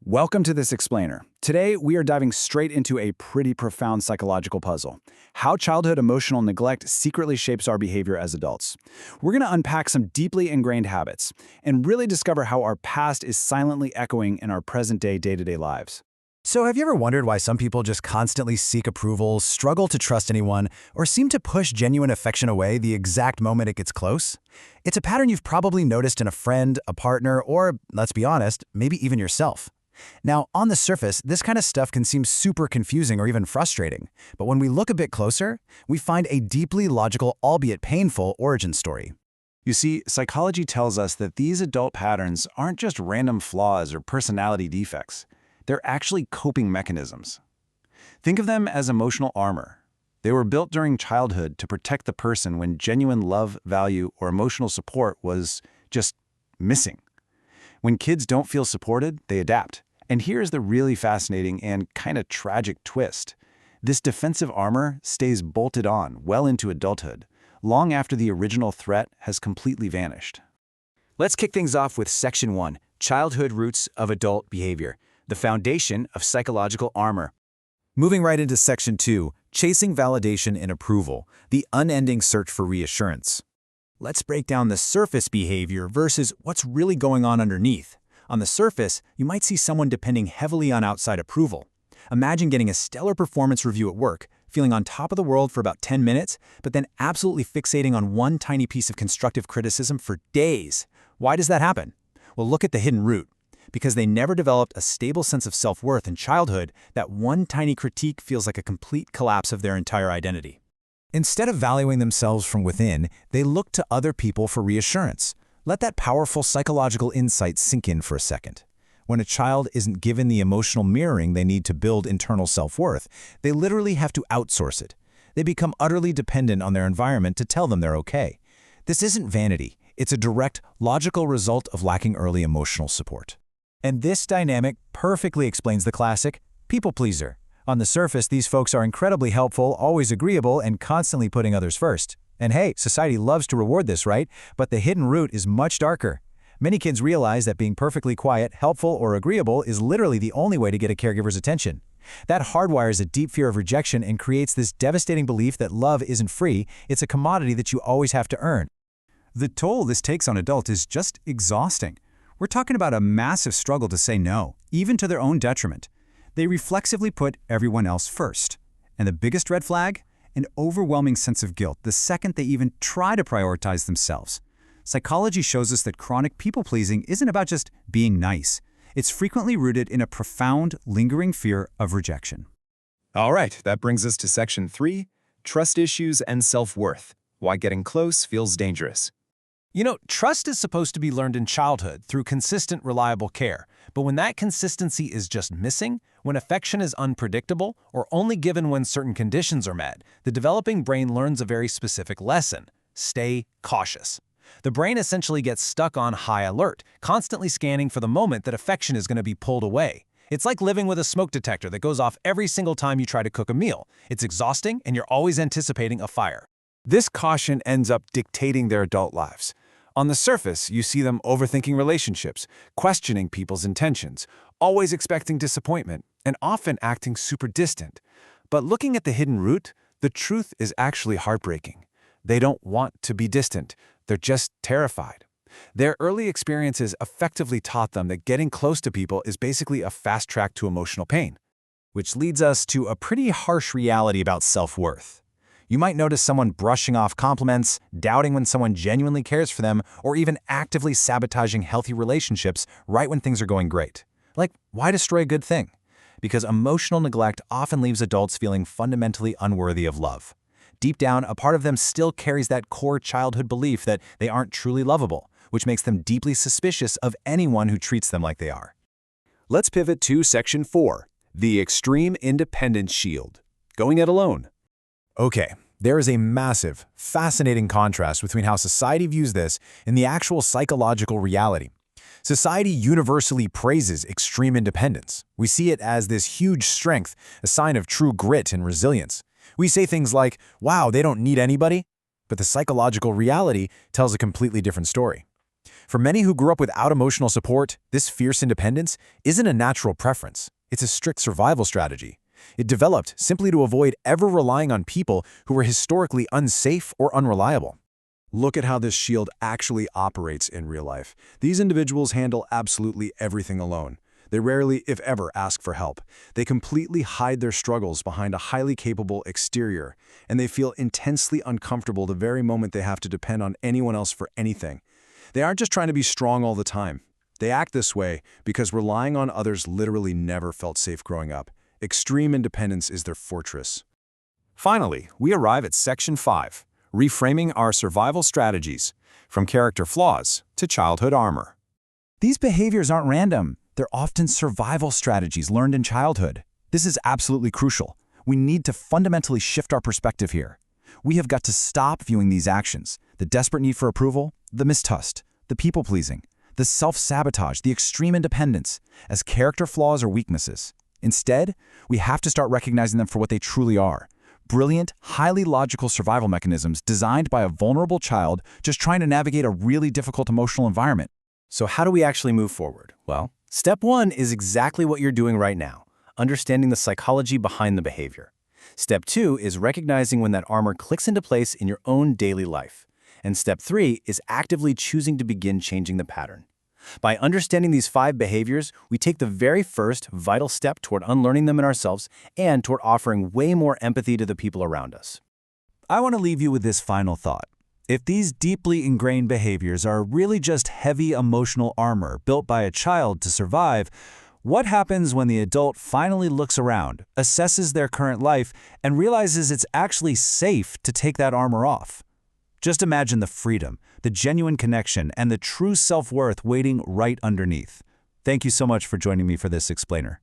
Welcome to This Explainer. Today, we are diving straight into a pretty profound psychological puzzle: how childhood emotional neglect secretly shapes our behavior as adults. We're going to unpack some deeply ingrained habits and really discover how our past is silently echoing in our present-day, day-to-day lives. So have you ever wondered why some people just constantly seek approval, struggle to trust anyone, or seem to push genuine affection away the exact moment it gets close? It's a pattern you've probably noticed in a friend, a partner, or, let's be honest, maybe even yourself. Now, on the surface, this kind of stuff can seem super confusing or even frustrating, but when we look a bit closer, we find a deeply logical, albeit painful, origin story. You see, psychology tells us that these adult patterns aren't just random flaws or personality defects. They're actually coping mechanisms. Think of them as emotional armor. They were built during childhood to protect the person when genuine love, value, or emotional support was just missing. When kids don't feel supported, they adapt. And here's the really fascinating and kind of tragic twist. This defensive armor stays bolted on well into adulthood, long after the original threat has completely vanished. Let's kick things off with Section 1, Childhood Roots of Adult Behavior, the foundation of psychological armor. Moving right into Section 2, Chasing Validation and Approval, the unending search for reassurance. Let's break down the surface behavior versus what's really going on underneath. On the surface, you might see someone depending heavily on outside approval. Imagine getting a stellar performance review at work, feeling on top of the world for about 10 minutes, but then absolutely fixating on one tiny piece of constructive criticism for days. Why does that happen? Well, look at the hidden root. Because they never developed a stable sense of self-worth in childhood, that one tiny critique feels like a complete collapse of their entire identity. Instead of valuing themselves from within, they look to other people for reassurance. Let that powerful psychological insight sink in for a second. When a child isn't given the emotional mirroring they need to build internal self-worth, they literally have to outsource it. They become utterly dependent on their environment to tell them they're okay. This isn't vanity. It's a direct, logical result of lacking early emotional support. And this dynamic perfectly explains the classic people pleaser. On the surface, these folks are incredibly helpful, always agreeable, and constantly putting others first. And hey, society loves to reward this, right? But the hidden root is much darker. Many kids realize that being perfectly quiet, helpful, or agreeable is literally the only way to get a caregiver's attention. That hardwires a deep fear of rejection and creates this devastating belief that love isn't free, it's a commodity that you always have to earn. The toll this takes on adults is just exhausting. We're talking about a massive struggle to say no, even to their own detriment. They reflexively put everyone else first. And the biggest red flag? An overwhelming sense of guilt the second they even try to prioritize themselves. Psychology shows us that chronic people-pleasing isn't about just being nice. It's frequently rooted in a profound, lingering fear of rejection. All right, that brings us to Section 3, Trust Issues and Self-Worth, Why Getting Close Feels Dangerous. You know, trust is supposed to be learned in childhood through consistent, reliable care. But when that consistency is just missing, when affection is unpredictable, or only given when certain conditions are met, the developing brain learns a very specific lesson: stay cautious. The brain essentially gets stuck on high alert, constantly scanning for the moment that affection is going to be pulled away. It's like living with a smoke detector that goes off every single time you try to cook a meal. It's exhausting, and you're always anticipating a fire. This caution ends up dictating their adult lives. On the surface, you see them overthinking relationships, questioning people's intentions, always expecting disappointment, and often acting super distant. But looking at the hidden root, the truth is actually heartbreaking. They don't want to be distant. They're just terrified. Their early experiences effectively taught them that getting close to people is basically a fast track to emotional pain. Which leads us to a pretty harsh reality about self-worth. You might notice someone brushing off compliments, doubting when someone genuinely cares for them, or even actively sabotaging healthy relationships right when things are going great. Like, why destroy a good thing? Because emotional neglect often leaves adults feeling fundamentally unworthy of love. Deep down, a part of them still carries that core childhood belief that they aren't truly lovable, which makes them deeply suspicious of anyone who treats them like they are. Let's pivot to Section 4, the Extreme Independence Shield, going it alone. Okay, there is a massive, fascinating contrast between how society views this and the actual psychological reality. Society universally praises extreme independence. We see it as this huge strength, a sign of true grit and resilience. We say things like, wow, they don't need anybody, but the psychological reality tells a completely different story. For many who grew up without emotional support, this fierce independence isn't a natural preference. It's a strict survival strategy. It developed simply to avoid ever relying on people who were historically unsafe or unreliable. Look at how this shield actually operates in real life. These individuals handle absolutely everything alone. They rarely, if ever, ask for help. They completely hide their struggles behind a highly capable exterior, and they feel intensely uncomfortable the very moment they have to depend on anyone else for anything. They aren't just trying to be strong all the time. They act this way because relying on others literally never felt safe growing up. Extreme independence is their fortress. Finally, we arrive at Section 5, reframing our survival strategies, from character flaws to childhood armor. These behaviors aren't random. They're often survival strategies learned in childhood. This is absolutely crucial. We need to fundamentally shift our perspective here. We have got to stop viewing these actions, the desperate need for approval, the mistrust, the people-pleasing, the self-sabotage, the extreme independence, as character flaws or weaknesses. Instead, we have to start recognizing them for what they truly are. Brilliant, highly logical survival mechanisms designed by a vulnerable child just trying to navigate a really difficult emotional environment. So how do we actually move forward? Well, step 1 is exactly what you're doing right now, understanding the psychology behind the behavior. Step 2 is recognizing when that armor clicks into place in your own daily life. And step 3 is actively choosing to begin changing the pattern. By understanding these 5 behaviors, we take the very first vital step toward unlearning them in ourselves and toward offering way more empathy to the people around us. I want to leave you with this final thought. If these deeply ingrained behaviors are really just heavy emotional armor built by a child to survive, what happens when the adult finally looks around, assesses their current life, and realizes it's actually safe to take that armor off? Just imagine the freedom, the genuine connection, and the true self-worth waiting right underneath. Thank you so much for joining me for this explainer.